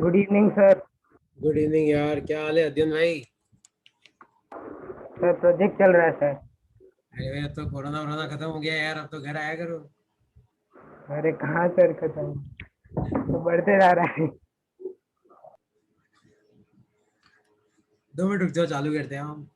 Good evening sir. Good evening यार, क्या हाल है अध्ययन भाई? सर प्रोजेक्ट चल रहा है सर। अरे भाई, अब तो कोरोना वोरोना खत्म हो गया यार, अब तो घर आया करो। अरे कहाँ सर खत्म, तो बढ़ते जा रहा है। 2 मिनट रुक जाओ, चालू करते हैं हम।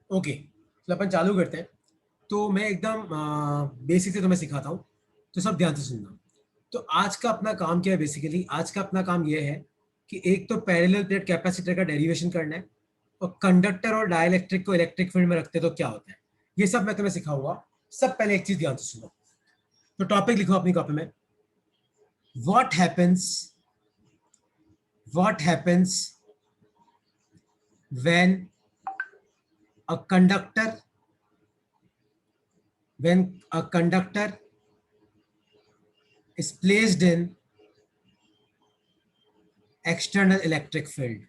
ओके, तो अपन चालू करते हैं। तो मैं एकदम बेसिक से तुम्हें सिखाता हूँ, तो सब ध्यान से सुनना। तो आज का अपना काम क्या है? बेसिकली आज का अपना काम यह है कि एक तो पैरेलल प्लेट कैपेसिटर का डेरिवेशन करना है, और कंडक्टर और डाइलेक्ट्रिक को इलेक्ट्रिक फील्ड में रखते तो क्या होता है, ये सब मैं तुम्हें सिखाऊंगा। सब पहले एक चीज ध्यान से सुनो। तो टॉपिक लिखो अपनी कॉपी में। What happens what happens when a conductor when a conductor is placed in external electric field?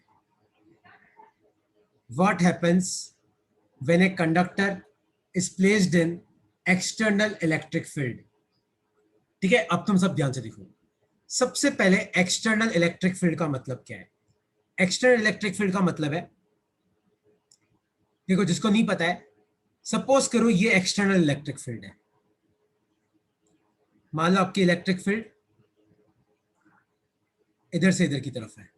What happens when a conductor is placed in external electric field? ठीक है, अब तुम सब ध्यान से देखो। सबसे पहले एक्सटर्नल इलेक्ट्रिक फील्ड का मतलब क्या है? एक्सटर्नल इलेक्ट्रिक फील्ड का मतलब है, देखो जिसको नहीं पता है, सपोज करो ये एक्सटर्नल इलेक्ट्रिक फील्ड है। मान लो आपकी इलेक्ट्रिक फील्ड इधर से इधर की तरफ है।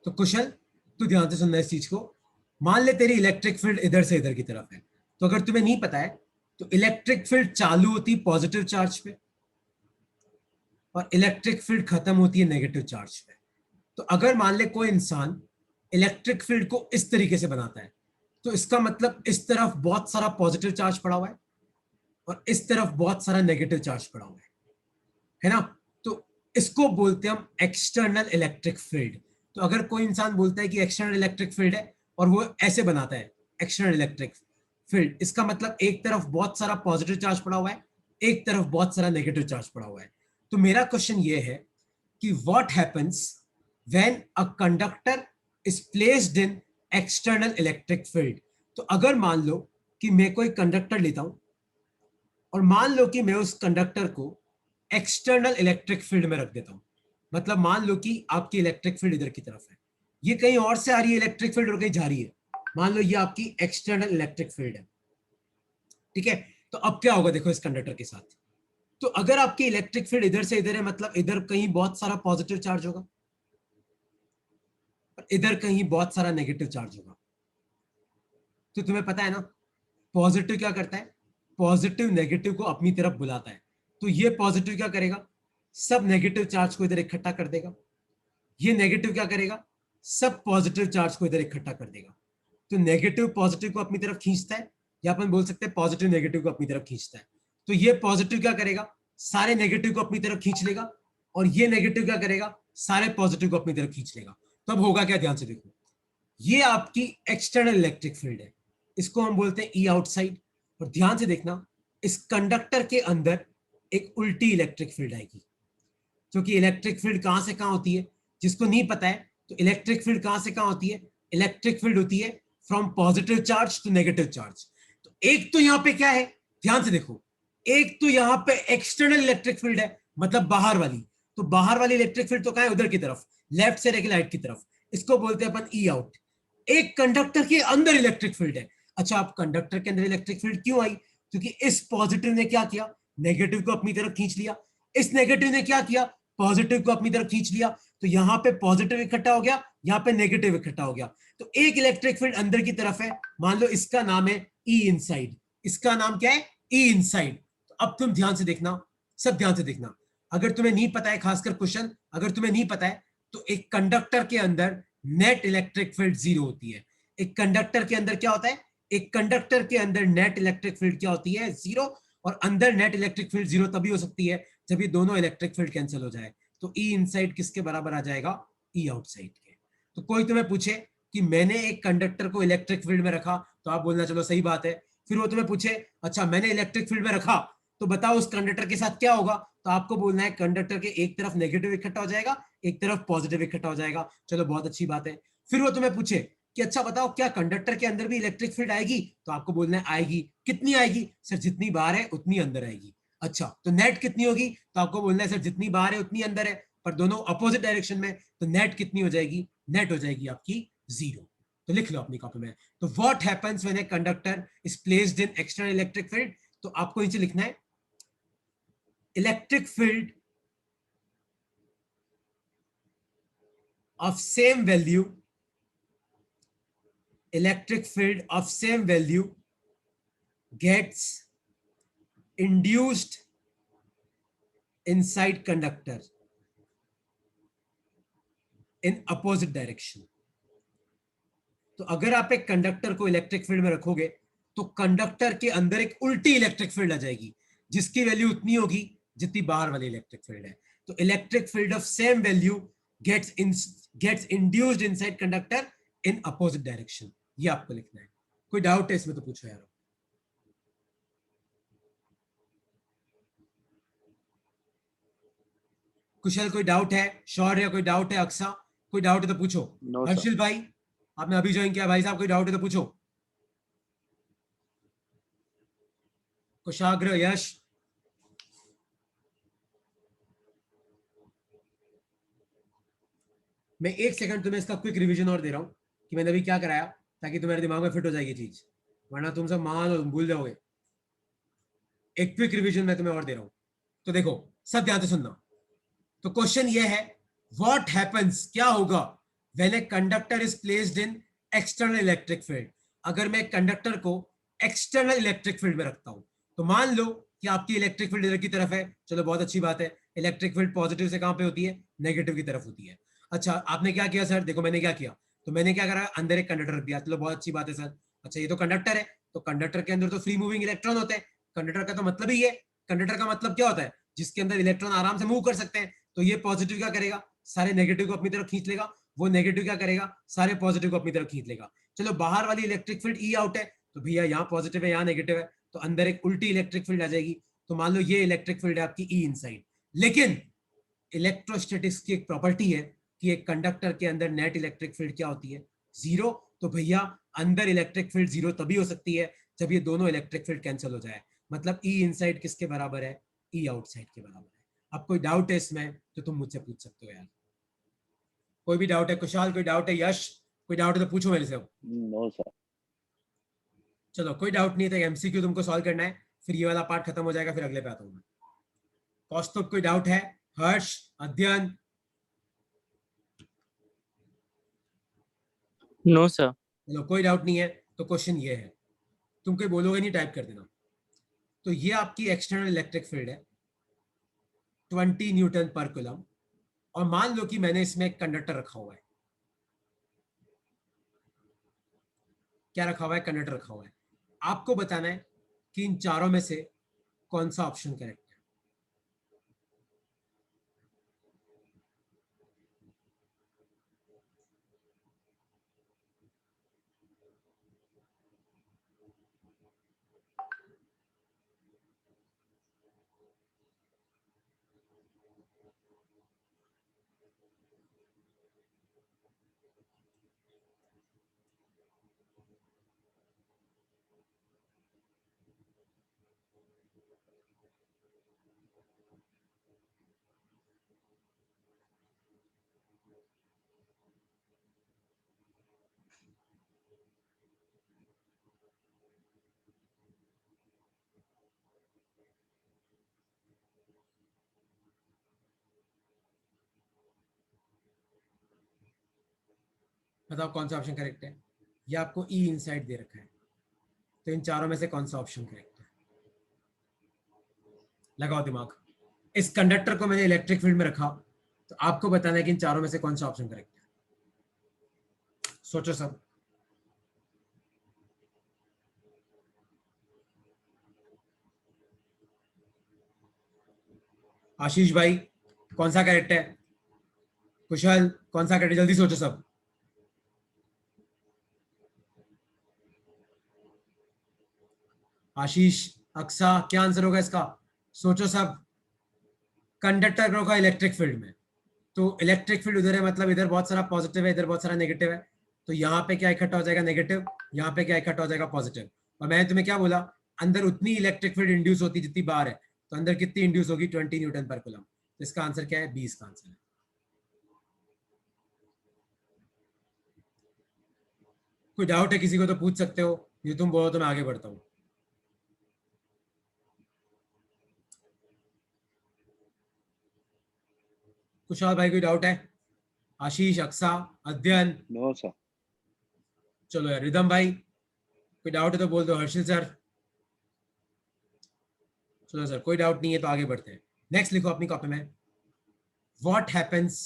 तो कुशल, तू ध्यान से सुनना इस चीज को। मान ले तेरी इलेक्ट्रिक फील्ड इधर से इधर की तरफ है। तो अगर तुम्हें नहीं पता है, तो इलेक्ट्रिक फील्ड चालू होती है पॉजिटिव चार्ज पे, और इलेक्ट्रिक फील्ड खत्म होती है नेगेटिव चार्ज पे। तो अगर मान ले कोई इंसान इलेक्ट्रिक फील्ड को इस तरीके से बनाता है, तो इसका मतलब इस तरफ बहुत सारा पॉजिटिव चार्ज पड़ा हुआ है, और इस तरफ बहुत सारा नेगेटिव चार्ज पड़ा हुआ है ना? तो इसको बोलते हैं हम एक्सटर्नल इलेक्ट्रिक फील्ड। तो अगर कोई इंसान बोलता है कि एक्सटर्नल इलेक्ट्रिक फील्ड है, और वो ऐसे बनाता है एक्सटर्नल इलेक्ट्रिक फील्ड, इसका मतलब एक तरफ बहुत सारा पॉजिटिव चार्ज पड़ा हुआ है, एक तरफ बहुत सारा नेगेटिव चार्ज पड़ा हुआ है। तो मेरा क्वेश्चन ये है कि what happens when a conductor is placed in external electric field. तो अगर मान लो कि मैं कोई कंडक्टर लेता हूं, और मान लो कि मैं उस कंडक्टर को एक्सटर्नल इलेक्ट्रिक फील्ड में रख देता हूं। मतलब मान लो कि आपकी इलेक्ट्रिक फील्ड इधर की तरफ है, ये कहीं और से आ रही है इलेक्ट्रिक फील्ड, और कहीं जा रही है। मान लो ये आपकी एक्सटर्नल इलेक्ट्रिक फील्ड है, ठीक है? तो अब क्या होगा देखो इस कंडक्टर के साथ। तो अगर आपकी इलेक्ट्रिक फील्ड इधर से इधर है, मतलब इधर कहीं बहुत सारा पॉजिटिव चार्ज होगा, और इधर कहीं बहुत सारा नेगेटिव चार्ज होगा। तो तुम्हें पता है ना, पॉजिटिव क्या करता है? पॉजिटिव नेगेटिव को अपनी तरफ बुलाता है। तो ये पॉजिटिव क्या करेगा? सब नेगेटिव चार्ज को इधर इकट्ठा कर देगा। ये नेगेटिव क्या करेगा? सब पॉजिटिव चार्ज को इधर इकट्ठा कर देगा। तो नेगेटिव पॉजिटिव को अपनी तरफ खींचता है, या अपन बोल सकते हैं पॉजिटिव नेगेटिव को अपनी तरफ खींचता है। तो ये पॉजिटिव क्या करेगा? सारे नेगेटिव को अपनी तरफ खींच लेगा, और ये नेगेटिव क्या करेगा? सारे पॉजिटिव को अपनी तरफ खींच लेगा। तो अब होगा क्या? ध्यान से देखो। ये आपकी एक्सटर्नल इलेक्ट्रिक फील्ड है, इसको हम बोलते हैं ई आउटसाइड। और ध्यान से देखना, इस कंडक्टर के अंदर एक उल्टी इलेक्ट्रिक फील्ड आएगी। क्योंकि इलेक्ट्रिक फील्ड कहां से कहां होती है, जिसको नहीं पता है, तो इलेक्ट्रिक फील्ड कहां से कहां होती है? इलेक्ट्रिक फील्ड होती है from positive charge to negative charge. तो एक तो यहां पे क्या है, ध्यान से देखो, एक तो यहां पे एक्सटर्नल इलेक्ट्रिक फील्ड है, मतलब बाहर वाली। तो बाहर वाली इलेक्ट्रिक फील्ड तो कहां है? उधर की तरफ, लेफ्ट से लेकर राइट की तरफ। इसको बोलते हैं अपन ई आउट। एक कंडक्टर के अंदर इलेक्ट्रिक फील्ड है। अच्छा, आप कंडक्टर के अंदर इलेक्ट्रिक फील्ड क्यों आई? क्योंकि इस पॉजिटिव ने क्या किया? नेगेटिव को अपनी तरफ खींच लिया। इस नेगेटिव ने क्या किया? पॉजिटिव को अपनी तरफ खींच लिया। तो यहां पे पॉजिटिव इकट्ठा हो गया, यहां पे नेगेटिव इकट्ठा हो गया। तो एक इलेक्ट्रिक फील्ड अंदर की तरफ है, मान लो इसका नाम है ई इनसाइड। इसका नाम क्या है? ई इनसाइड। तो अब तुम ध्यान से देखना, सब ध्यान से देखना। अगर तुम्हें नहीं पता है, खासकर क्वेश्चन अगर तुम्हें नहीं पता है, तो एक कंडक्टर के अंदर नेट इलेक्ट्रिक फील्ड 0 होती है। एक कंडक्टर के अंदर क्या होता है, एक कंडक्टर के अंदर नेट इलेक्ट्रिक फील्ड क्या होती है, 0। और अंदर नेट इलेक्ट्रिक फील्ड 0 तभी हो सकती है जब ये दोनों इलेक्ट्रिक फील्ड कैंसिल हो जाए। तो ई इनसाइड किसके बराबर आ जाएगा, ई आउटसाइड के। तो कोई तुम्हें पूछे कि मैंने एक कंडक्टर को इलेक्ट्रिक फील्ड में रखा, तो आप बोलना चलो सही बात है। फिर वो तुम्हें पूछे अच्छा मैंने इलेक्ट्रिक फील्ड में रखा, तो बताओ उस कंडक्टर के साथ क्या होगा, तो आपको बोलना है कंडक्टर के एक तरफ नेगेटिव इकट्ठा हो जाएगा, एक तरफ पॉजिटिव इकट्ठा हो जाएगा। चलो बहुत अच्छी बात है। फिर वो तुम्हें पूछे कि अच्छा बताओ क्या कंडक्टर के अंदर भी इलेक्ट्रिक फील्ड आएगी, तो आपको बोलना है आएगी। कितनी आएगी, सर जितनी बाहर है उतनी अंदर आएगी। अच्छा तो नेट कितनी होगी, तो आपको बोलना है सर जितनी बाहर है उतनी अंदर है, पर दोनों अपोजिट डायरेक्शन में, तो नेट कितनी हो जाएगी, नेट हो जाएगी आपकी 0। तो लिख लो अपनी कॉपी में। तो what happens when a conductor is placed in external electric field, तो आपको नीचे लिखना है electric field of same value, electric field of same value gets induced inside conductor in opposite direction। तो अगर आप एक कंडक्टर को इलेक्ट्रिक फील्ड में रखोगे, तो कंडक्टर के अंदर एक उल्टी इलेक्ट्रिक फील्ड आ जाएगी, जिसकी वैल्यू उतनी होगी जितनी बाहर वाली इलेक्ट्रिक फील्ड है। तो electric field of same value gets induced inside conductor in opposite direction. ये आपको लिखना है। कोई डाउट है इसमें तो पूछो यार। कुशल कोई डाउट है, शौर्य कोई डाउट है, अक्सा कोई डाउट है तो पूछो। No, sir. हर्षिल भाई आपने अभी ज्वाइन किया, भाई साहब कोई डाउट है तो पूछो। कुशाग्र, यश, मैं एक सेकंड तुम्हें इसका क्विक रिवीजन और दे रहा हूं कि मैंने अभी क्या कराया, ताकि तुम्हारे दिमाग में फिट हो जाएगी चीज, वरना तुम सब मान लो भूल जाओगे। एक क्विक रिवीजन मैं तुम्हें और दे रहा हूं, तो देखो सब ध्यान से सुनना। तो क्वेश्चन ये है व्हाट हैपेंस, क्या होगा when a conductor is placed in external electric field. अगर मैं कंडक्टर को एक्सटर्नल इलेक्ट्रिक फील्ड में रखता हूं, तो मान लो कि आपकी इलेक्ट्रिक फील्ड इधर की तरफ है, चलो बहुत अच्छी बात है। इलेक्ट्रिक फील्ड पॉजिटिव से कहां पे होती है, नेगेटिव की तरफ होती है। अच्छा आपने क्या किया सर, देखो मैंने क्या किया, तो मैंने क्या करा, अंदर एक कंडक्टर रख दिया, चलो बहुत अच्छी बात है सर। अच्छा ये तो कंडक्टर है, तो कंडक्टर के अंदर तो फ्री मूविंग इलेक्ट्रॉन होते हैं। कंडक्टर का तो मतलब ही है, कंडक्टर का मतलब क्या होता है, जिसके अंदर इलेक्ट्रॉन आराम से मूव कर सकते हैं। तो ये पॉजिटिव क्या करेगा, सारे नेगेटिव को अपनी तरफ खींच लेगा, वो नेगेटिव क्या करेगा, सारे पॉजिटिव को अपनी तरफ खींच लेगा। चलो बाहर वाली इलेक्ट्रिक फील्ड ई आउट है, तो भैया यहाँ पॉजिटिव है यहाँ नेगेटिव है, तो अंदर एक उल्टी इलेक्ट्रिक फील्ड आ जाएगी। तो मान लो ये इलेक्ट्रिक फील्ड है आपकी ई इनसाइड। लेकिन इलेक्ट्रोस्टैटिक्स की एक प्रॉपर्टी है कि एक कंडक्टर के अंदर नेट इलेक्ट्रिक फील्ड क्या होती है, 0। तो भैया अंदर इलेक्ट्रिक फील्ड 0 तभी हो सकती है जब ये दोनों इलेक्ट्रिक फील्ड कैंसिल हो जाए। मतलब ई इनसाइड किसके बराबर है, ई आउटसाइड के बराबर है। अब कोई डाउट है इसमें तो तुम मुझसे पूछ सकते हो यार। कोई भी डाउट है, कुशाल कोई डाउट है, यश कोई डाउट है तो पूछो मेरे से। No, sir. चलो कोई डाउट नहीं था, एमसीक्यू तुमको सॉल्व करना है, फिर ये वाला पार्ट खत्म हो जाएगा, फिर अगले पे आता हूँ मैं। कौस्तुभ कोई डाउट है, हर्ष, अध्ययन, नो सर। चलो कोई डाउट नहीं है। तो क्वेश्चन ये है, तुम कोई बोलोगे नहीं, टाइप कर देना। तो ये आपकी एक्सटर्नल इलेक्ट्रिक फील्ड है 20 न्यूटन पर कूलम, और मान लो कि मैंने इसमें एक कंडक्टर रखा हुआ है। क्या रखा हुआ है, कंडक्टर रखा हुआ है। आपको बताना है कि इन चारों में से कौन सा ऑप्शन करेक्ट है। बताओ कौन सा ऑप्शन करेक्ट है। ये आपको ई इनसाइड दे रखा है, तो इन चारों में से कौन सा ऑप्शन करेक्ट है, लगाओ दिमाग। इस कंडक्टर को मैंने इलेक्ट्रिक फील्ड में रखा, तो आपको बताना है कि इन चारों में से कौन सा ऑप्शन करेक्ट है। सोचो सब। आशीष भाई कौन सा करेक्ट है? कुशल कौन सा करेक्ट है? जल्दी सोचो सब। आशीष, अक्सा, क्या आंसर होगा इसका? सोचो सब। कंडक्टर को रखा इलेक्ट्रिक फील्ड में, तो इलेक्ट्रिक फील्ड उधर है, मतलब इधर बहुत सारा पॉजिटिव है, इधर बहुत सारा नेगेटिव है, तो यहाँ पे क्या इकट्ठा हो जाएगा? नेगेटिव। यहाँ पे क्या इकट्ठा हो जाएगा? पॉजिटिव। और मैंने तुम्हें क्या बोला? अंदर उतनी इलेक्ट्रिक फील्ड इंड्यूस होती जितनी बाहर है, तो अंदर कितनी इंड्यूस होगी? 20 न्यूटन पर कूलम। तो इसका आंसर क्या है? 20 का आंसर है। कोई डाउट है किसी को तो पूछ सकते हो, ये तुम बोलो तो मैं आगे बढ़ता हूँ। कुशाल भाई कोई डाउट है? आशीष, अक्सा, अध्ययन? No sir. चलो यार, रिदम भाई कोई डाउट है तो बोल दो। हर्षिल सर? चलो सर, कोई डाउट नहीं है तो आगे बढ़ते हैं। नेक्स्ट लिखो अपनी कॉपी में, what happens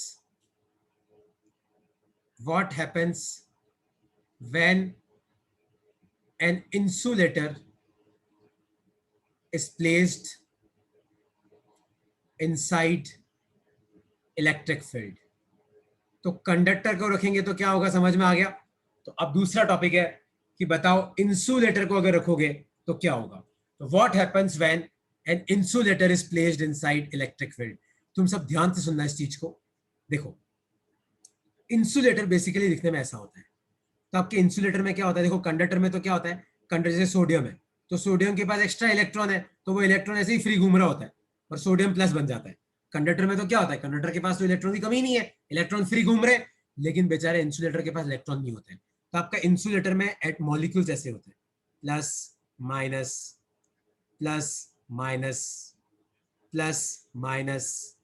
when an insulator is placed inside electric field. तो कंडक्टर को रखेंगे तो क्या होगा? समझ में आ गया। तो अब दूसरा टॉपिक है कि बताओ इंसुलेटर को अगर रखोगे तो क्या होगा। तो what happens when an insulator is placed inside electric field. तुम सब ध्यान से सुनना इस चीज को। देखो, इंसुलेटर बेसिकली दिखने में ऐसा होता है। तो आपके इंसुलेटर में क्या होता है? देखो, कंडक्टर में तो क्या होता है? कंडक्टर जैसे सोडियम है, तो सोडियम के पास एक्स्ट्रा इलेक्ट्रॉन है, तो वो इलेक्ट्रॉन ऐसे ही फ्री घूम रहा होता है और सोडियम प्लस बन जाता है। कंडक्टर में तो क्या होता है? कंडक्टर के पास तो इलेक्ट्रॉन की कमी नहीं है, इलेक्ट्रॉन फ्री घूम रहे, लेकिन बेचारे इंसुलेटर के पास इलेक्ट्रॉन नहीं होते हैं। तो आपका इंसुलेटर में एट मॉलिक्यूल्स ऐसे होते हैं, plus minus, plus minus, plus minus,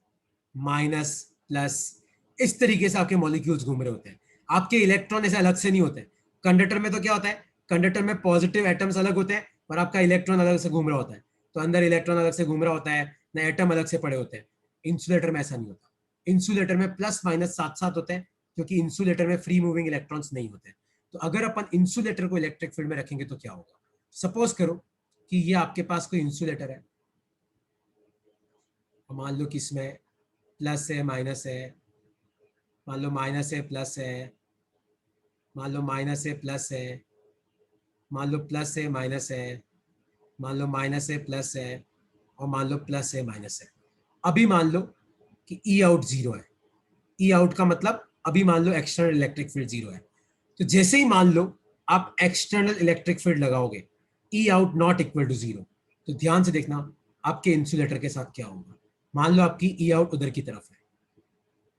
minus plus, इस तरीके से आपके मॉलिक्यूल्स घूम रहे होते हैं। आपके इलेक्ट्रॉन ऐसे अलग से नहीं होते। कंडक्टर में तो क्या होता है? कंडक्टर में पॉजिटिव एटम्स अलग होते हैं और आपका इलेक्ट्रॉन अलग से घूम रहा होता है, तो अंदर इलेक्ट्रॉन अलग से घूम रहा होता है ना, एटम अलग से पड़े होते हैं। इंसुलेटर में ऐसा नहीं होता। इंसुलेटर में प्लस माइनस साथ साथ होते हैं, क्योंकि इंसुलेटर में फ्री मूविंग इलेक्ट्रॉन्स नहीं होते। तो अगर अपन इंसुलेटर को इलेक्ट्रिक फील्ड में रखेंगे तो क्या होगा? सपोज करो कि ये आपके पास कोई इंसुलेटर है, मान लो कि इसमें प्लस है, माइनस है, मान लो माइनस है, प्लस है, मान लो माइनस है, प्लस है, मान लो प्लस है, माइनस है, मान लो माइनस है, प्लस है, और मान लो प्लस है, माइनस है। अभी मान लो कि ई आउट जीरो है। ई आउट का मतलब अभी मान लो एक्सटर्नल इलेक्ट्रिक फील्ड जीरो है। तो जैसे ही मान लो आप एक्सटर्नल इलेक्ट्रिक फील्ड लगाओगे, E out not equal to zero, तो ध्यान से देखना आपके इंसुलेटर के साथ क्या होगा। मान लो आपकी ई आउट उधर की तरफ है,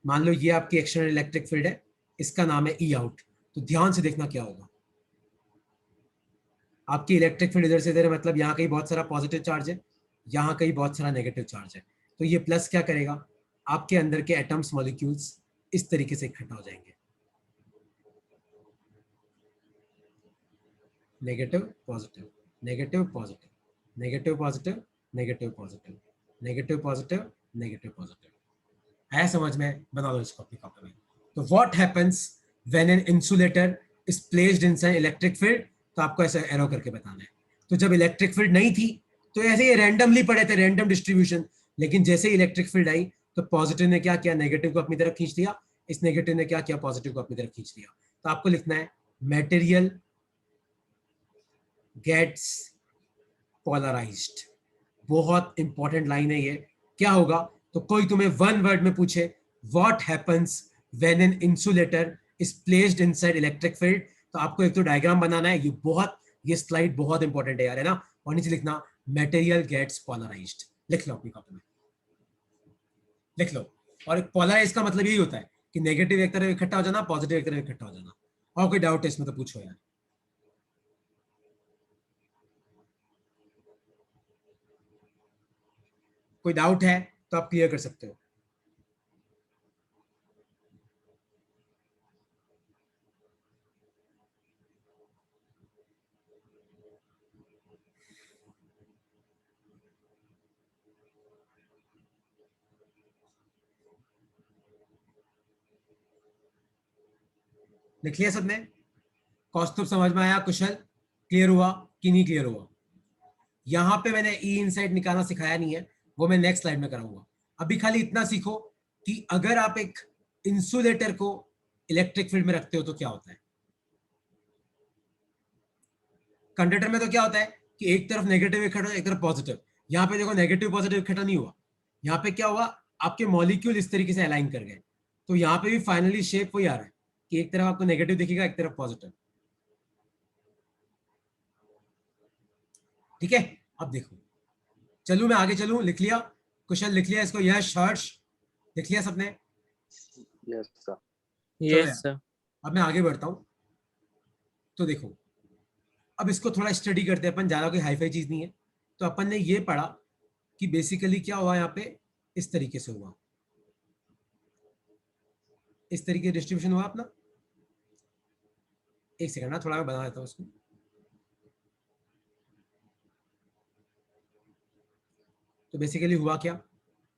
मान लो ये आपकी एक्सटर्नल इलेक्ट्रिक फील्ड है, इसका नाम है ई आउट। तो ध्यान से देखना क्या होगा। आपकी इलेक्ट्रिक फील्ड इधर से इधर है, मतलब यहाँ कहीं बहुत सारा पॉजिटिव चार्ज है, यहाँ कहीं बहुत सारा नेगेटिव चार्ज है। तो ये प्लस क्या करेगा? आपके अंदर के एटम्स, मॉलिक्यूल्स इस तरीके से इकट्ठा हो जाएंगे, negative positive, negative positive, negative positive, negative positive, negative positive, negative positive. आया समझ में? बना लो इसको अपनी कॉपी में। तो what happens when an insulator is placed inside electric field. तो आपको ऐसे एरो करके बताना है। तो जब इलेक्ट्रिक फील्ड नहीं थी तो ऐसे ही रैंडमली पड़े थे, रैंडम डिस्ट्रीब्यूशन, लेकिन जैसे ही इलेक्ट्रिक फील्ड आई तो पॉजिटिव ने क्या किया? नेगेटिव को अपनी तरफ खींच लिया। इस नेगेटिव ने क्या किया? पॉजिटिव को अपनी तरफ खींच लिया। तो आपको लिखना है मटेरियल गेट्स पोलराइज्ड। बहुत इंपॉर्टेंट लाइन है ये। क्या होगा? तो कोई तुम्हें वन वर्ड में पूछे what happens when an insulator is placed inside electric field, तो आपको एक तो डायग्राम बनाना है। ये स्लाइड बहुत इंपॉर्टेंट है यार, है ना। और नीचे लिखना मटेरियल गेट्स पोलराइज्ड। लिख लो अपनी कॉपी में, लिख लो। और पोलराइज का मतलब यही होता है कि नेगेटिव एक तरफ इकट्ठा हो जाना, पॉजिटिव एक तरफ इकट्ठा हो जाना। और कोई डाउट है इसमें तो पूछो यार। कोई डाउट है तो आप क्लियर कर सकते हो। लिख लिया सबने? कौस्तुभ समझ में आया? कुशल क्लियर हुआ कि नहीं क्लियर हुआ? यहां पे मैंने ई इनसाइड निकालना सिखाया नहीं है, वो मैं नेक्स्ट स्लाइड में कराऊंगा। अभी खाली इतना सीखो कि अगर आप एक इंसुलेटर को इलेक्ट्रिक फील्ड में रखते हो तो क्या होता है। कंडक्टर में तो क्या होता है कि एक तरफ नेगेटिव इकट्ठा, एक तरफ पॉजिटिव। यहाँ पे देखो नेगेटिव पॉजिटिव इकट्ठा नहीं हुआ, यहाँ पे क्या हुआ, आपके मॉलिक्यूल इस तरीके से अलाइन कर गए, तो यहाँ पे भी फाइनली शेप वही आ रहा है कि एक तरफ आपको नेगेटिव दिखेगा, एक तरफ पॉजिटिव। ठीक है, अब देखो, चलू मैं आगे चलूं। लिख लिया कुशल? लिख लिया इसको? यश, हर्ष, लिख लिया सबने? Yes sir. चलो यस यार, सर। अब मैं आगे बढ़ता हूं। तो देखो, अब इसको थोड़ा स्टडी करते हैं अपन, ज्यादा कोई हाईफाई चीज नहीं है। तो अपन ने ये पढ़ा कि बेसिकली क्या हुआ यहाँ पे, इस तरीके से हुआ, इस तरीके डिस्ट्रीब्यूशन हुआ अपना। एक सेकंड ना, थोड़ा मैं बना देता हूँ उसको। तो बेसिकली हुआ क्या,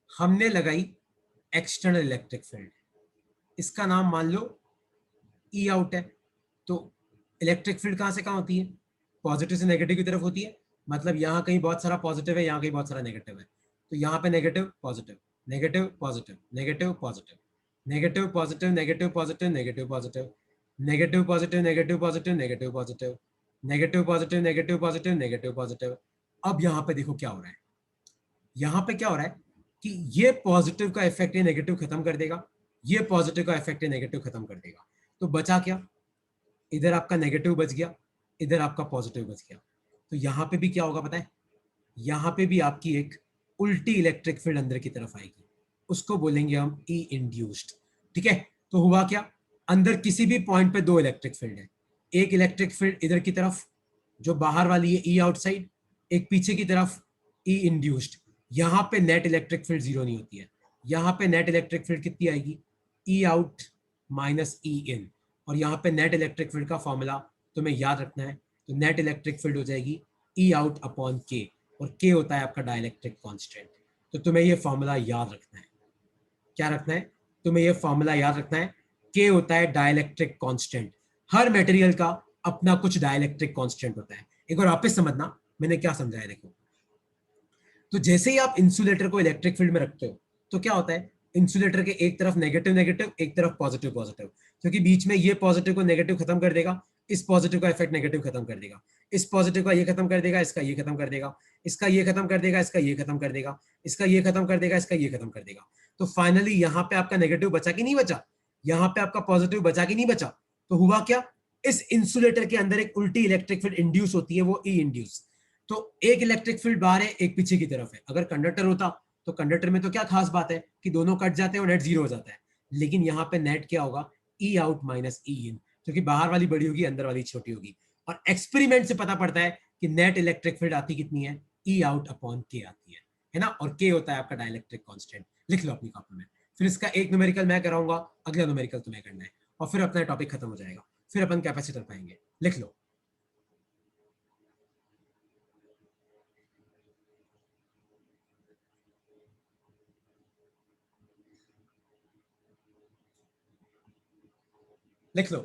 हमने लगाई एक्सटर्नल इलेक्ट्रिक फील्ड, इसका नाम मान लो ई आउट है। तो इलेक्ट्रिक फील्ड कहां से कहां होती है, पॉजिटिव से नेगेटिव की तरफ होती है। मतलब यहाँ कहीं बहुत सारा पॉजिटिव है, यहाँ कहीं बहुत सारा नेगेटिव है, तो यहाँ पे negative positive, negative positive, negative positive, negative positive, negative positive, negative positive, negative positive, negative positive, negative positive, negative positive, negative positive, negative positive. अब यहाँ पे देखो क्या हो रहा है, यहाँ पे क्या हो रहा है कि ये पॉजिटिव का इफेक्ट ये नेगेटिव खत्म कर देगा, ये पॉजिटिव का इफेक्ट ये नेगेटिव खत्म कर देगा। तो बचा क्या, इधर आपका नेगेटिव बच गया, इधर आपका पॉजिटिव बच गया। तो यहाँ पे भी क्या होगा पता है, यहाँ पे भी आपकी एक उल्टी इलेक्ट्रिक फील्ड अंदर की तरफ आएगी, उसको बोलेंगे हम ई इंड्यूस्ड। ठीक है, तो हुआ क्या, अंदर किसी भी पॉइंट पे दो इलेक्ट्रिक फील्ड है, एक इलेक्ट्रिक फील्ड इधर की तरफ जो बाहर वाली है ई आउटसाइड, एक पीछे की तरफ ई इंड्यूस्ड। यहाँ पे नेट इलेक्ट्रिक फील्ड जीरो नहीं होती है, यहाँ पे नेट इलेक्ट्रिक फील्ड कितनी आएगी, ई आउट माइनस ई इन। और यहाँ पे नेट इलेक्ट्रिक फील्ड का फॉर्मूला तुम्हें याद रखना है, तो नेट इलेक्ट्रिक फील्ड हो जाएगी ई आउट अपॉन के, और के होता है आपका डाइलेक्ट्रिक कांस्टेंट। तो तुम्हें ये फॉर्मूला याद रखना है, क्या रखना है, तुम्हें ये फॉर्मूला याद रखना है, के होता है डाइलेक्ट्रिक कांस्टेंट। हर मटेरियल का अपना कुछ डाइलेक्ट्रिक कांस्टेंट होता है। एक बार वापस समझना मैंने क्या समझाया, देखो। तो जैसे ही आप इंसुलेटर को इलेक्ट्रिक फील्ड में रखते हो तो क्या होता है, इंसुलेटर के एक तरफ नेगेटिव नेगेटिव, एक तरफ पॉजिटिव पॉजिटिव, क्योंकि बीच में ये पॉजिटिव को नेगेटिव खत्म कर देगा, इस पॉजिटिव का इफेक्ट नेगेटिव खत्म कर देगा, इस पॉजिटिव का ये खत्म कर देगा, इसका ये खत्म कर देगा, इसका ये खत्म कर देगा, इसका ये खत्म कर देगा, इसका ये खत्म कर देगा, इसका ये खत्म कर देगा। तो फाइनली यहाँ पे आपका नेगेटिव बचा कि नहीं बचा, यहाँ पे आपका पॉजिटिव बचा कि नहीं बचा। तो हुआ क्या, इस इंसुलेटर के अंदर एक उल्टी इलेक्ट्रिक फील्ड इंड्यूस होती है, वो ई इंड्यूस। तो एक इलेक्ट्रिक फील्ड बाहर है, एक पीछे की तरफ है। अगर कंडक्टर होता तो कंडक्टर में तो क्या खास बात है कि दोनों कट जाते हैं और नेट जीरो हो जाता है, लेकिन यहाँ पे नेट क्या होगा, ई आउट माइनस ई इन, क्योंकि बाहर वाली बड़ी होगी, अंदर वाली छोटी होगी। और एक्सपेरिमेंट से पता पड़ता है कि नेट इलेक्ट्रिक फील्ड आती कितनी है, ई आउट अपॉन के आती है ना, और के होता है आपका डाइलेक्ट्रिक कांस्टेंट। लिख लो अपनी कॉपी में। फिर इसका एक न्यूमेरिकल मैं कराऊंगा, अगला न्यूमेरिकल तुम्हें करना है, और फिर अपना टॉपिक खत्म हो जाएगा, फिर अपन कैपेसिटर पाएंगे। लिख लो। लिख लो,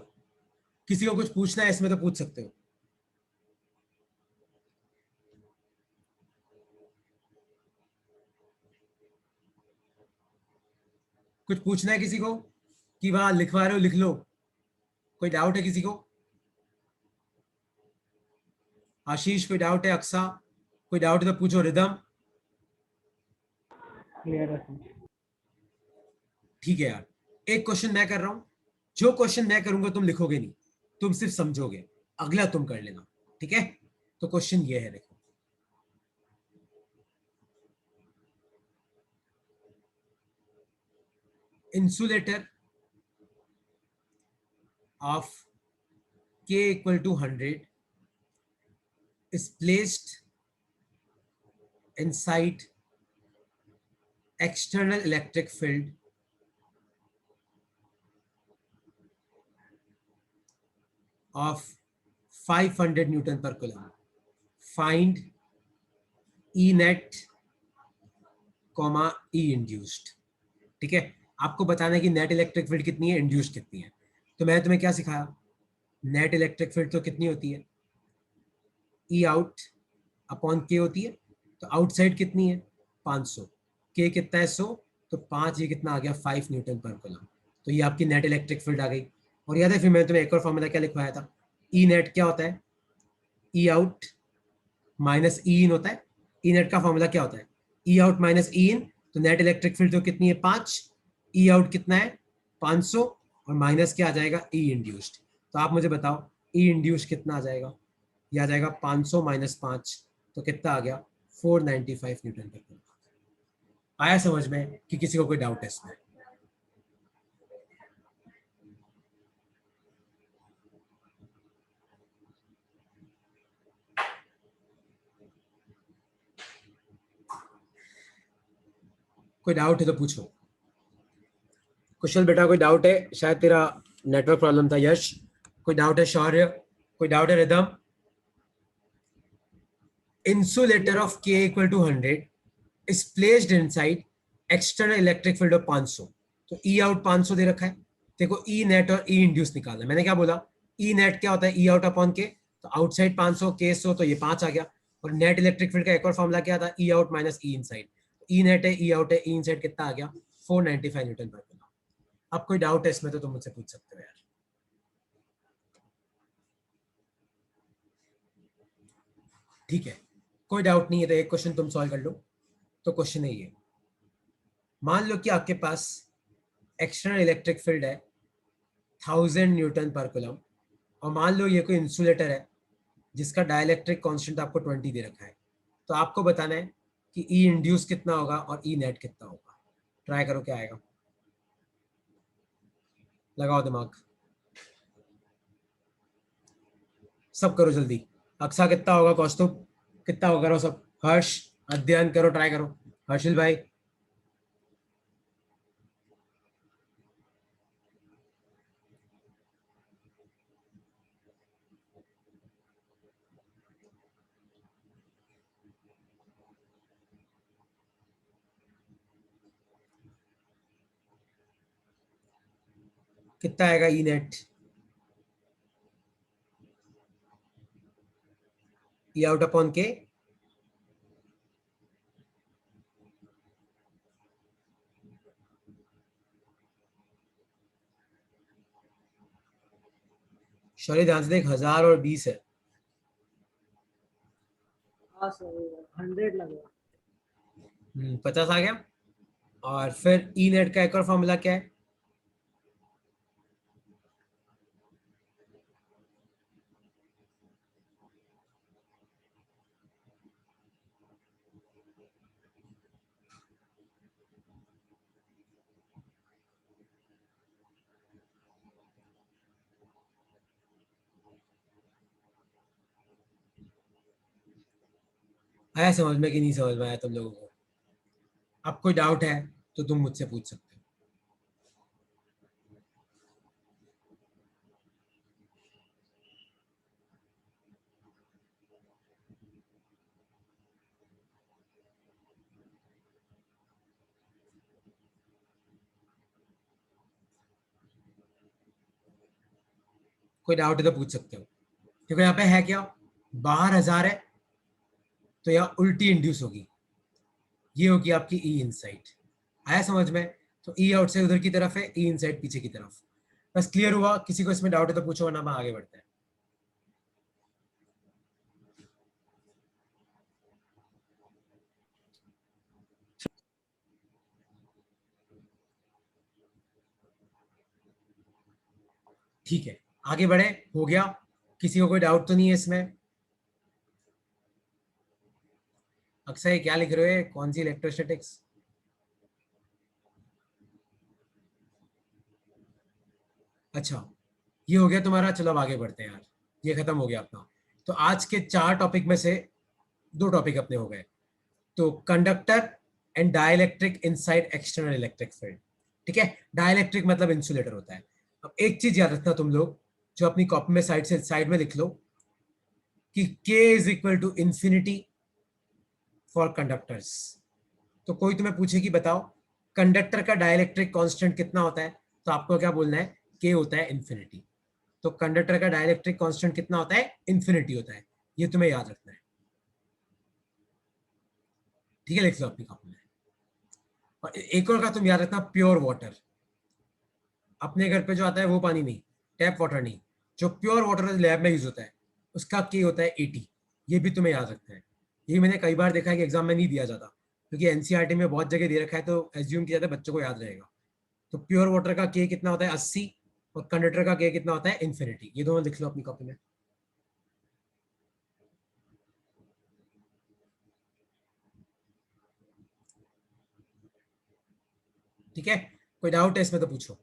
किसी को कुछ पूछना है इसमें तो पूछ सकते हो। कुछ पूछना है किसी को कि वहां लिखवा रहे हो, लिख लो। कोई डाउट है किसी को? आशीष कोई डाउट है? अक्सा कोई डाउट है तो पूछो। रिदम क्लियर है। ठीक है यार, एक क्वेश्चन मैं कर रहा हूं, जो क्वेश्चन मैं करूंगा तुम लिखोगे नहीं, तुम सिर्फ समझोगे, अगला तुम कर लेना। ठीक है, तो क्वेश्चन ये है, देखो। insulator of K equal to 100 is placed inside external electric field of 500 Newton per Coulomb. Find E net, E induced. ठीक है, आपको बताना है कि नेट इलेक्ट्रिक फील्ड कितनी है, इंड्यूस्ड कितनी है। तो मैंने तुम्हें क्या सिखाया, नेट इलेक्ट्रिक फील्ड तो कितनी होती है, ई आउट अपॉन के होती है, तो आउटसाइड कितनी है 500, के कितना है 100, तो 5 ये कितना आ गया 5 न्यूटन पर कूलम। तो ये आपकी नेट इलेक्ट्रिक फील्ड आ गई। और याद है फिर मैंने तुम्हें एक और फॉर्मूला क्या लिखवाया था, ई नेट क्या होता है, ई आउट माइनस ई इन होता है। ई नेट का फॉर्मूला क्या होता है, ई आउट माइनस ई इन, तो नेट इलेक्ट्रिक फील्ड तो कितनी है 5, ई आउट कितना है 500, और माइनस क्या आ जाएगा ई इंड्यूस्ड। तो आप मुझे बताओ ई इंड्यूस्ड कितना आ जाएगा, ये आ जाएगा 500 माइनस 5, तो कितना आ गया 495 न्यूटन पर कूलम। आया समझ में कि किसी को कोई डाउट है इसमें? कोई डाउट है तो पूछो। कुशल बेटा कोई डाउट है, शायद तेरा नेटवर्क प्रॉब्लम था। यश कोई डाउट है, शौर्य कोई डाउट है, rhythm? insulator of K equal to 100 is placed inside external electric field of 500, तो E out 500 दे रखा है। देखो E net और E induce निकालना है। मैंने क्या बोला, E net क्या होता है E out अपॉन K, तो आउटसाइड 500 K 100, तो ये 5 आ गया। और नेट इलेक्ट्रिक फील्ड का एक और फॉर्मूला क्या था, E out minus E inside. E net है E out है E इनसाइड कितना आ गया 495 न्यूटन पर कूलम। अब कोई डाउट है इसमें तो तुम मुझसे पूछ सकते हो यार। ठीक है, कोई डाउट नहीं है तो एक क्वेश्चन तुम सॉल्व कर लो। तो क्वेश्चन है ये, मान लो कि आपके पास एक्सटर्नल इलेक्ट्रिक फील्ड है 1000 न्यूटन पर कूलम, और मान लो ये कोई इंसुलेटर है जिसका डाइलेक्ट्रिक कांस्टेंट आपको 20 दे रखा है। तो आपको बताना है कि ई इंड्यूस कितना होगा और ई नेट कितना होगा। ट्राई करो क्या आएगा, लगाओ दिमाग, सब करो जल्दी। अक्सा कितना होगा, कौस्तुभ कितना होगा, करो सब। हर्ष अध्ययन करो, ट्राई करो। हर्षिल भाई कितना आएगा ई नेट, ई आउट अपॉन के। शौर्य ध्यान से देख, 1000 और 20 है। हाँ सर 100 लगेगा। 50 आ गया। और फिर ई नेट का एक और फॉर्मूला क्या है, आया समझ में कि नहीं समझ में आया तुम लोगों को? अब कोई डाउट है तो तुम मुझसे पूछ सकते हो। कोई डाउट है तो पूछ सकते हो। क्योंकि यहाँ पे है क्या, बाहर 1000 है तो यहाँ उल्टी इंड्यूस होगी, ये होगी आपकी ई इनसाइड। आया समझ में? तो ई आउटसाइड उधर की तरफ है, ई इनसाइड पीछे की तरफ। बस क्लियर हुआ? किसी को इसमें डाउट है तो पूछो, वरना हम आगे बढ़ते हैं। ठीक है, आगे बढ़े, हो गया? किसी को कोई डाउट तो नहीं है इसमें? अक्सर ये क्या लिख रहे हो, कौन सी इलेक्ट्रोस्टैटिक्स? अच्छा, ये हो गया तुम्हारा। चलो अब आगे बढ़ते हैं यार, ये खत्म हो गया अपना। तो आज के 4 टॉपिक में से 2 टॉपिक अपने हो गए। तो conductor and dielectric inside external electric field. ठीक है, डाइलेक्ट्रिक मतलब इंसुलेटर होता है। अब एक चीज याद रखना तुम लोग, जो अपनी कॉपी में साइड में लिख लो कि K is equal to infinity for conductors. तो कोई तुम्हें पूछे कि बताओ कंडक्टर का डाइलेक्ट्रिक कांस्टेंट कितना होता है, तो आपको क्या बोलना है, K होता है इन्फिनिटी। तो कंडक्टर का डाइलेक्ट्रिक कांस्टेंट कितना होता है? इन्फिनिटी होता है। ये तुम्हें याद रखना है, ठीक है? लिख लो अपनी कॉपी में। और एक और का तुम याद रखना, प्योर वाटर। अपने घर पे जो आता है वो पानी नहीं, टैप वाटर नहीं, जो प्योर वाटर लैब में यूज होता है उसका के होता है 80। ये भी तुम्हें याद रखना है। ये मैंने कई बार देखा है कि एग्जाम में नहीं दिया जाता, क्योंकि एनसीईआरटी में बहुत जगह दे रखा है, तो एज्यूम किया जाता है बच्चों को याद रहेगा। तो प्योर वाटर का के कितना होता है? 80। और कंडक्टर का के कितना होता है? इन्फिनिटी। ये दोनों लिख लो अपनी कॉपी में। ठीक है, कोई डाउट है इसमें तो पूछो।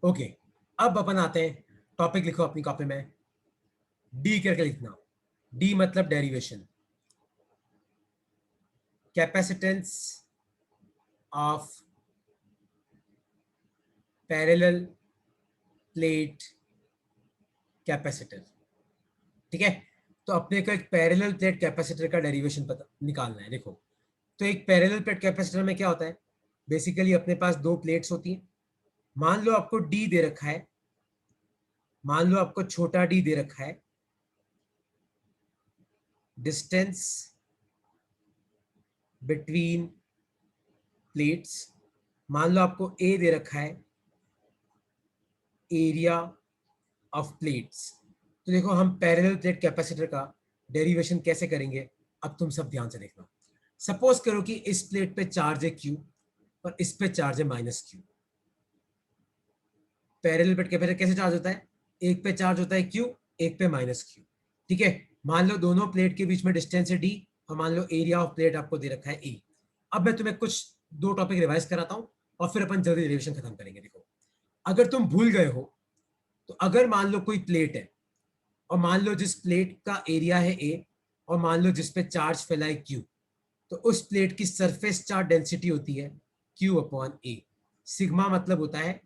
ओके, अब अपन आते हैं, टॉपिक लिखो अपनी कॉपी में, डी करके लिखना। डी मतलब derivation, capacitance of parallel plate capacitor. ठीक है, तो अपने को एक पैरेलल प्लेट कैपेसिटर का डेरिवेशन पता निकालना है। देखो, तो एक पैरेलल प्लेट कैपेसिटर में क्या होता है? बेसिकली अपने पास दो प्लेट्स होती हैं। मान लो आपको डी दे रखा है, मान लो आपको छोटा डी दे रखा है, डिस्टेंस बिटवीन प्लेट्स। मान लो आपको ए दे रखा है, एरिया ऑफ प्लेट्स। तो देखो, हम पैरेलल प्लेट कैपेसिटर का डेरिवेशन कैसे करेंगे, अब तुम सब ध्यान से देखना। सपोज करो कि इस प्लेट पे चार्ज है क्यू और इस पे चार्ज है minus Q. Parallel plate capacitor कैसे चार्ज होता है? एक पे चार्ज होता है क्यू, एक पे माइनस क्यू। ठीक है, मान लो दोनों प्लेट के बीच में डिस्टेंस है डी, और मान लो एरिया ऑफ प्लेट आपको दे रखा है ए। अब मैं तुम्हें कुछ दो टॉपिक रिवाइज कराता हूं और फिर अपन जल्दी डेरिवेशन खत्म करेंगे। देखो, अगर तुम भूल गए हो तो अगर मान लो कोई प्लेट है, और मान लो जिस प्लेट का एरिया है ए, और मान लो जिस पे चार्ज फैला है क्यू, तो उस प्लेट की सरफेस चार्ज डेंसिटी होती है क्यू अपॉन ए। सिग्मा मतलब होता है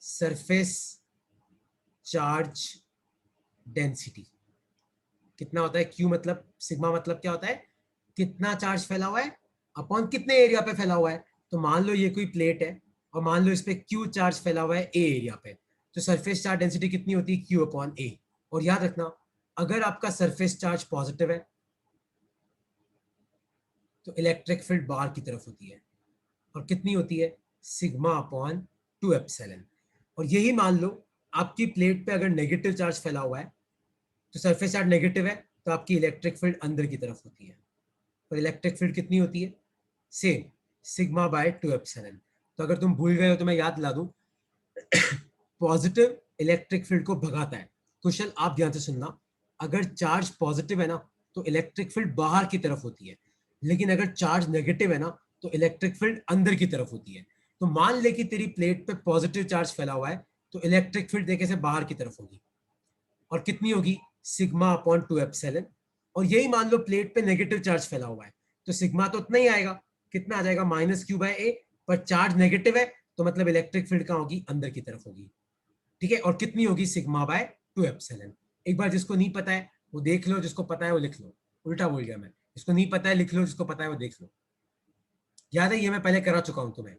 सरफेस चार्ज डेंसिटी। कितना होता है? क्यू मतलब, सिग्मा मतलब क्या होता है? कितना चार्ज फैला हुआ है अपॉन कितने एरिया पे फैला हुआ है। तो मान लो ये कोई प्लेट है और मान लो इस पे क्यू चार्ज फैला हुआ है ए एरिया पे, तो सरफेस चार्ज डेंसिटी कितनी होती है? क्यू अपॉन ए। और याद रखना, अगर आपका सरफेस चार्ज पॉजिटिव है तो इलेक्ट्रिक फील्ड बाहर की तरफ होती है, और कितनी होती है? Sigma upon 2 epsilon. और यही मान लो आपकी प्लेट पे अगर नेगेटिव चार्ज फैला हुआ है, तो सरफेस चार्ज नेगेटिव है, तो आपकी इलेक्ट्रिक फील्ड अंदर की तरफ होती है। और इलेक्ट्रिक फील्ड कितनी होती है? Same, sigma bye 2 epsilon. तो अगर तुम भूल गए हो तो मैं याद दिला दूं, पॉजिटिव इलेक्ट्रिक फील्ड को भगाता है। क्वेश्चन आप ध्यान से सुनना, अगर चार्ज पॉजिटिव है ना तो इलेक्ट्रिक फील्ड बाहर की तरफ होती है, लेकिन अगर चार्ज नेगेटिव है ना तो इलेक्ट्रिक फील्ड अंदर की तरफ होती है। तो मान ले कि तेरी प्लेट पे पॉजिटिव चार्ज फैला हुआ है, तो इलेक्ट्रिक फील्ड देखे से बाहर की तरफ होगी, और कितनी होगी? Sigma upon 2 epsilon. और यही मान लो प्लेट पे नेगेटिव चार्ज फैला हुआ है, तो सिग्मा तो उतना ही आएगा, कितना आ जाएगा? माइनस क्यू बाय ए। पर चार्ज नेगेटिव है तो मतलब इलेक्ट्रिक फील्ड कहाँ होगी? अंदर की तरफ होगी। ठीक है, और कितनी होगी? Sigma bye 2 epsilon. एक बार जिसको नहीं पता है वो देख लो, जिसको पता है वो लिख लो। उल्टा बोल गया मैं, जिसको नहीं पता है लिख लो, जिसको पता है वो देख लो। याद है, ये मैं पहले करा चुका हूं तुम्हें।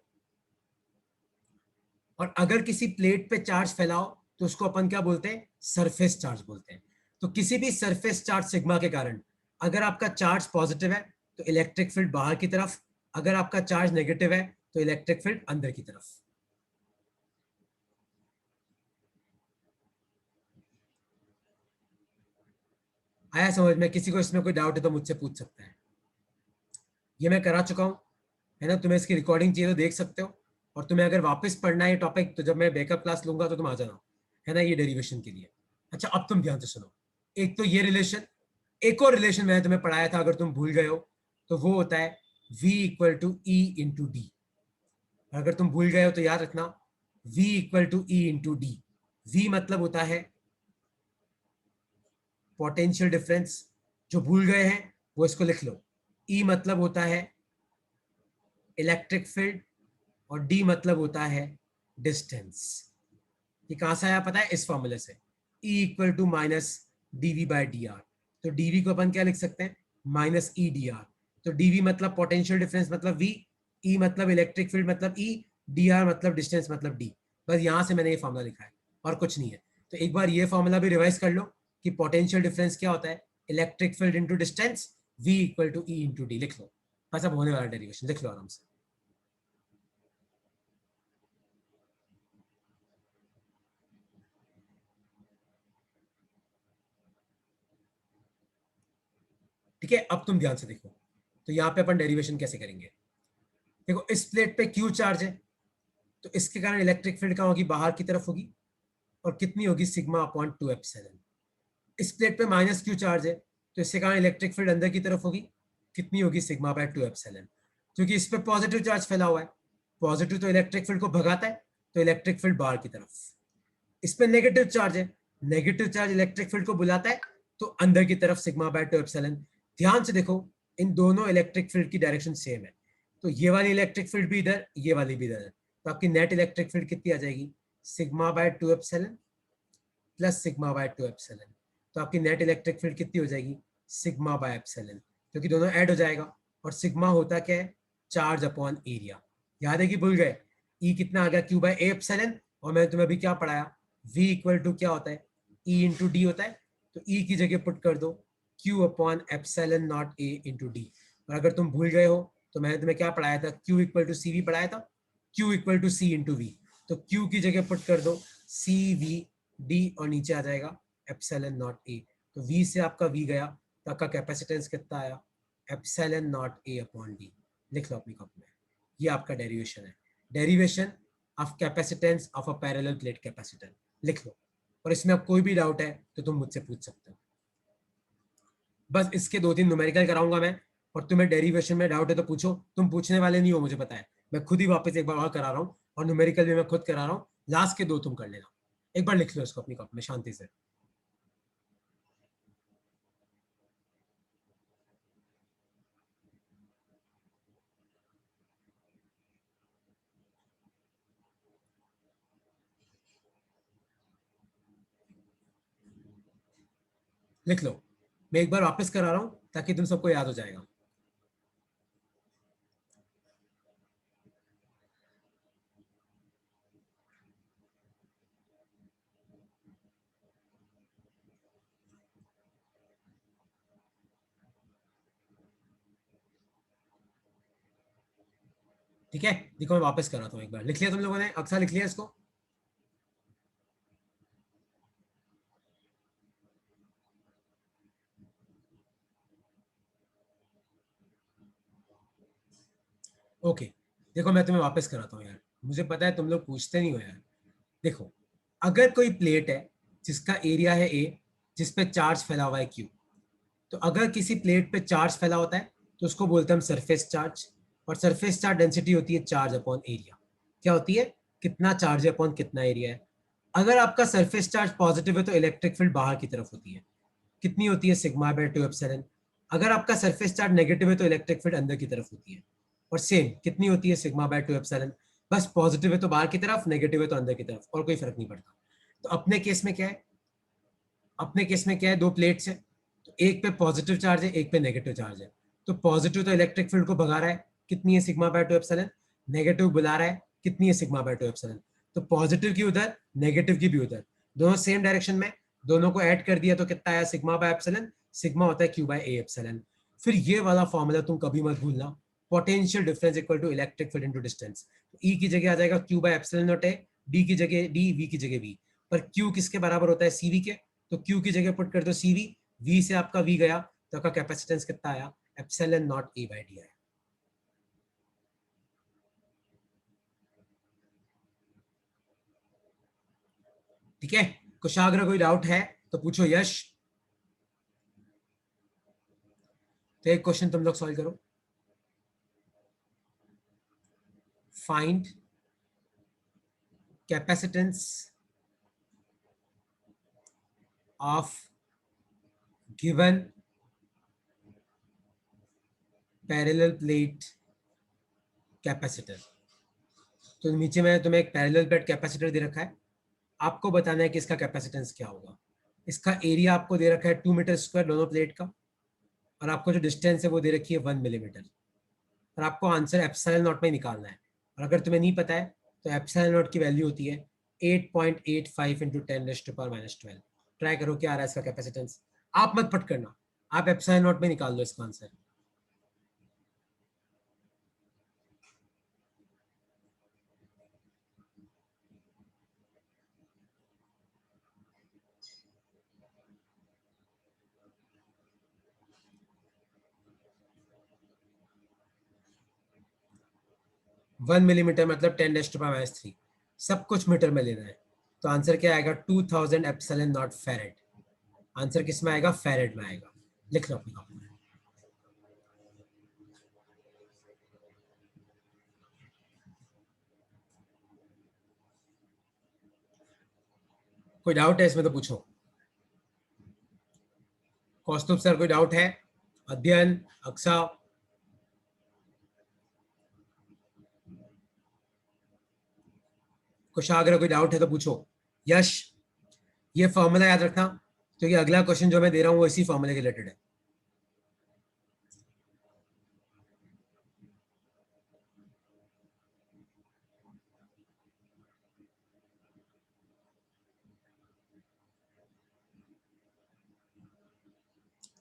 और अगर किसी प्लेट पे चार्ज फैलाओ तो उसको अपन क्या बोलते हैं? सरफेस चार्ज बोलते हैं। तो किसी भी सरफेस चार्ज सिग्मा के कारण अगर आपका चार्ज पॉजिटिव है तो इलेक्ट्रिक फील्ड बाहर की तरफ, अगर आपका चार्ज नेगेटिव है तो इलेक्ट्रिक फील्ड अंदर की तरफ। आया समझ में? किसी को इसमें कोई डाउट है तो मुझसे पूछ सकता है। ये मैं करा चुका हूं, है ना? तुम्हें इसकी रिकॉर्डिंग चाहिए तो देख सकते हो, और तुम्हें अगर वापस पढ़ना है ये टॉपिक तो जब मैं बैकअप क्लास लूंगा तो तुम आ जाना, है ना, ये डेरिवेशन के लिए। अच्छा, अब तुम ध्यान से सुनो। एक तो ये रिलेशन, एक और रिलेशन मैंने तुम्हें पढ़ाया था, अगर तुम भूल गए हो तो वो होता है V equal to E into D. अगर तुम भूल गए हो तो याद रखना, V equal to E into D. V मतलब होता है पोटेंशियल डिफरेंस, जो भूल गए हैं वो इसको लिख लो। E मतलब होता है इलेक्ट्रिक फील्ड, और D मतलब होता है डिस्टेंस। ये कहां से आया पता है? इस फॉर्मूले से, E equal to minus dv by D R. तो dv को अपन क्या लिख सकते हैं? Minus E D R. तो डीवी मतलब पोटेंशियल डिफरेंस मतलब वी, ई मतलब इलेक्ट्रिक फील्ड मतलब ई, डी आर मतलब डिस्टेंस मतलब डी। बस यहां से मैंने ये फॉर्मूला लिखा है और कुछ नहीं है। तो एक बार ये फॉर्मूला भी रिवाइज कर लो कि पोटेंशियल डिफरेंस क्या होता है, electric field into distance, V equal to E into D. लिख लो, बस अब होने वाला डेरिवेशन लिख लो आराम से। ठीक है, अब तुम ध्यान से देखो। तो यहाँ पे अपन डेरिवेशन कैसे करेंगे, देखो इस प्लेट पे क्यू चार्ज है, तो इसके कारण इलेक्ट्रिक फील्ड कहाँ होगी, बाहर की तरफ होगी, और कितनी होगी, सिग्मा अपॉन 2 एप्सिलॉन। इस प्लेट पे माइनस क्यू चार्ज है, तो इसके कारण इलेक्ट्रिक फील्ड अंदर की तरफ होगी, कितनी होगी, सिग्मा बाय 2 एप्सिलॉन। क्योंकि इस पे पॉजिटिव चार्ज फैला हुआ है, पॉजिटिव तो इलेक्ट्रिक फील्ड को भगाता है, तो इलेक्ट्रिक फील्ड बाहर की तरफ। इस पे नेगेटिव चार्ज है, नेगेटिव चार्ज इलेक्ट्रिक फील्ड को बुलाता है, तो अंदर की तरफ सिग्मा बाय 2 एप्सिलॉन। ध्यान से देखो, इन दोनों इलेक्ट्रिक फील्ड की डायरेक्शन सेम है, तो ये वाली इलेक्ट्रिक फील्ड भी इधर, ये वाली भी इधर है, तो आपकी नेट इलेक्ट्रिक फील्ड कितनी आ जाएगी, sigma bye 2 epsilon plus sigma bye 2 epsilon. तो आपकी नेट इलेक्ट्रिक फील्ड कितनी हो जाएगी, सिग्मा बाय एप्सिलॉन, क्योंकि दोनों ऐड हो जाएगा। और सिग्मा होता क्या है, चार्ज अपॉन एरिया। याद है कि भूल गए, ई कितना आ गया, क्यू बाय ए एप्सिलॉन, और मैंने तुम्हें अभी क्या पढ़ाया, v इक्वल टू क्या होता है, ई इंटू डी होता है। तो ई की जगह पुट कर दो q upon epsilon naught a into D. और अगर तुम भूल गए हो तो मैंने तुम्हें क्या पढ़ाया था, q equal to C V पढ़ाया था, q equal to C into V. तो q की जगह पुट कर दो सी वी डी, और नीचे आ जाएगा एप्सिलॉन नॉट a। तो v से आपका v गया, तो आपका कैपेसिटेंस कितना आया, epsilon naught a upon D. लिख लो अपनी कॉपी में, ये आपका डेरिवेशन है, derivation of capacitance of a parallel plate capacitor. लिख लो, और इसमें अब कोई भी डाउट है तो तुम मुझसे पूछ सकते हो। बस इसके 2-3 न्यूमेरिकल कराऊंगा मैं, और तुम्हें डेरिवेशन में डाउट है तो पूछो। तुम पूछने वाले नहीं हो, मुझे पता है, मैं खुद ही वापस एक बार और करा रहा हूँ, और न्यूमेरिकल भी मैं खुद करा रहा हूँ। लास्ट के 2 तुम कर लेना, एक बार लिख लो इसको अपनी कॉपी में शांति से। लिख लो, मैं एक बार वापस करा रहा हूँ ताकि तुम सबको याद हो जाएगा। ठीक है, देखो मैं वापस कर रहा हूँ, एक बार लिख लिया तुम लोगों ने, अक्सर लिख लिया इसको। ओके, देखो मैं तुम्हें वापस कराता हूँ यार, मुझे पता है तुम लोग पूछते नहीं हो यार। देखो, अगर कोई प्लेट है जिसका एरिया है ए, जिस पे चार्ज फैला हुआ है क्यू, तो अगर किसी प्लेट पे चार्ज फैला होता है तो उसको बोलते हैं हम सरफेस चार्ज, और सरफेस चार्ज डेंसिटी होती है चार्ज अपॉन एरिया। क्या होती है, कितना चार्ज है अपॉन कितना एरिया है। अगर आपका सरफेस चार्ज पॉजिटिव है तो इलेक्ट्रिक फील्ड बाहर की तरफ होती है, कितनी होती है, सिग्मा बाय 2 एप्सिलॉन। अगर आपका सरफेस चार्ज नेगेटिव है तो इलेक्ट्रिक फील्ड अंदर की तरफ होती है, और सेम कितनी होती है, सिग्मा बाय 2 एप्सिलॉन। बस पॉजिटिव है तो बाहर की तरफ, नेगेटिव है तो अंदर की तरफ, और कोई फर्क नहीं पड़ता। तो अपने केस में क्या है, अपने केस में क्या है, 2 प्लेट्स है, तो एक पे पॉजिटिव चार्ज है, एक पे नेगेटिव चार्ज है। तो पॉजिटिव तो इलेक्ट्रिक फील्ड को भगा रहा है, कितनी है, सिग्मा बाय 2 एप्सिलॉन। नेगेटिव बुला रहा है, कितनी है, सिग्मा बाय 2 एप्सिलॉन। तो पॉजिटिव की उधर, नेगेटिव की भी उधर, दोनों सेम डायरेक्शन में, दोनों को ऐड कर दिया तो कितना आया, सिग्मा बाय एप्सिलॉन। सिग्मा होता है क्यू बाय ए एप्सिलॉन। फिर ये वाला फॉर्मूला तुम कभी मत भूलना, potential difference equal to electric field into distance. E की जगह आ जाएगा Q by epsilon naught A, D की जगह डी, वी की जगह वी। पर क्यू किसके बराबर होता है, सीवी के, तो Q की जगह पुट कर दो CV, V से आपका V गया, तो आपका कैपेसिटेंस कितना आया, epsilon naught A by D आया। ठीक है, कुशाग्र कोई डाउट है तो पूछो यश। तो एक क्वेश्चन तुम लोग सॉल्व करो, find capacitance of given parallel plate capacitor. तो नीचे में तुम्हें एक पैरेलल प्लेट कैपेसिटर दे रखा है, आपको बताना है कि इसका कैपेसिटेंस क्या होगा। इसका एरिया आपको दे रखा है 2 मीटर स्क्वायर दोनों प्लेट का, और आपको जो डिस्टेंस है वो दे रखी है 1 मिलीमीटर, और आपको आंसर एप्सिलॉन नॉट में निकालना है। और अगर तुम्हें नहीं पता है तो एप्सिलॉन नॉट की वैल्यू होती है 8.85 इंटू 10⁻⁻12। ट्राई करो क्या आ रहा है इसका कैपेसिटेंस। आप मत पट करना, आप एप्सिलॉन नॉट में निकाल लो इसका आंसर। वन मिलीमीटर मतलब 10⁻³ सब कुछ मीटर में लेना है। तो आंसर क्या आएगा 2000 एप्सिलॉन नॉट फैरेड। आंसर किस में आएगा, फैरेड में आएगा। लिख लो अपनी कॉपी में। कोई डाउट है इसमें तो पूछो। कौस्तुभ सर कोई डाउट है? अध्ययन, अक्सा, कुशाग्र कोई डाउट है तो पूछो। यश, ये फॉर्मूला याद रखना क्योंकि अगला क्वेश्चन जो मैं दे रहा हूँ वो इसी फॉर्मूले के रिलेटेड है।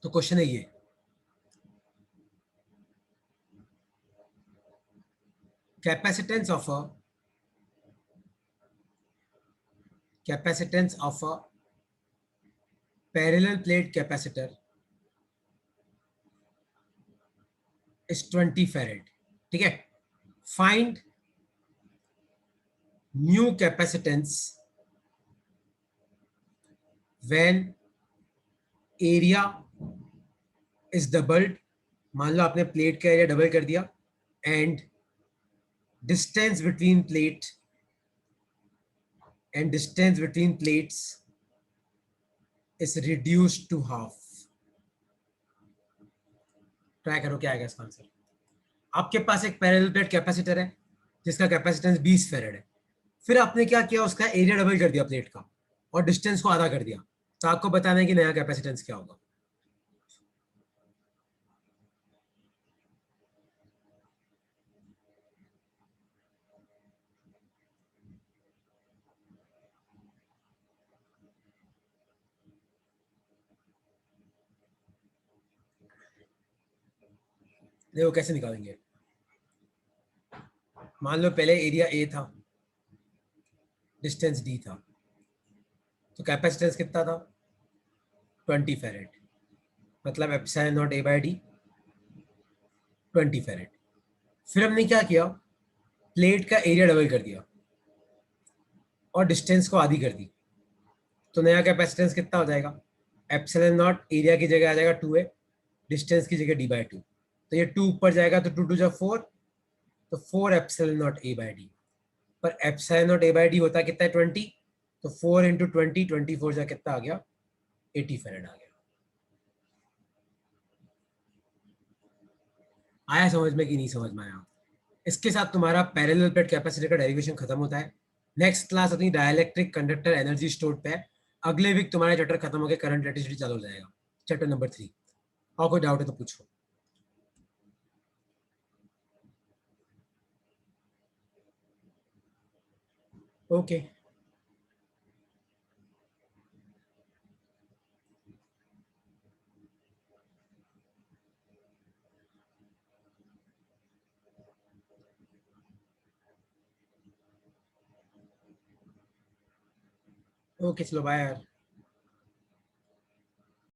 तो क्वेश्चन है ये, capacitance of a parallel plate capacitor is 20 farad. ठीक है, find new capacitance when area is doubled. मान लो आपने प्लेट का एरिया डबल कर दिया and distance between plates is reduced to half। Try करो क्या आएगा इसका आंसर। आपके पास एक पैरेलल प्लेट कैपेसिटर है जिसका कैपेसिटेंस 20 फैरेड है। फिर आपने क्या किया, उसका एरिया डबल कर दिया प्लेट का और डिस्टेंस को आधा कर दिया। तो आपको बताना है कि नया कैपेसिटेंस क्या होगा। देखो कैसे निकालेंगे। मान लो पहले एरिया ए था, डिस्टेंस डी था, तो कैपेसिटेंस कितना था 20 फैरेड, मतलब epsilon naught A by D 20 farad. फिर हमने क्या किया, प्लेट का एरिया डबल कर दिया और डिस्टेंस को आधी कर दी। तो नया कैपेसिटेंस कितना हो जाएगा, एप्सिलॉन नॉट एरिया की जगह आ जाएगा 2a, डिस्टेंस की जगह d/2। तो ये 2 ऊपर जाएगा तो 2 2 4, तो 4 epsilon naught a by D. पर epsilon naught a by D होता कितना है 20, तो 4 इंटू 20, 24 जा कितना आ गया 80 फैरेड आ गया। आया समझ में कि नहीं समझ में आया? इसके साथ तुम्हारा पैरेलल प्लेट कैपेसिटर का डेरिवेशन खत्म होता है। नेक्स्ट क्लास अपनी डाइलेक्ट्रिक कंडक्टर एनर्जी स्टोर्ड पे है। अगले वीक तुम्हारा चैप्टर खत्म होकर करंट इलेक्ट्रिसिटी चालू हो जाएगा, चैप्टर नंबर 3। और कोई डाउट है तो पूछो। ओके ओके, चलो बाय यार।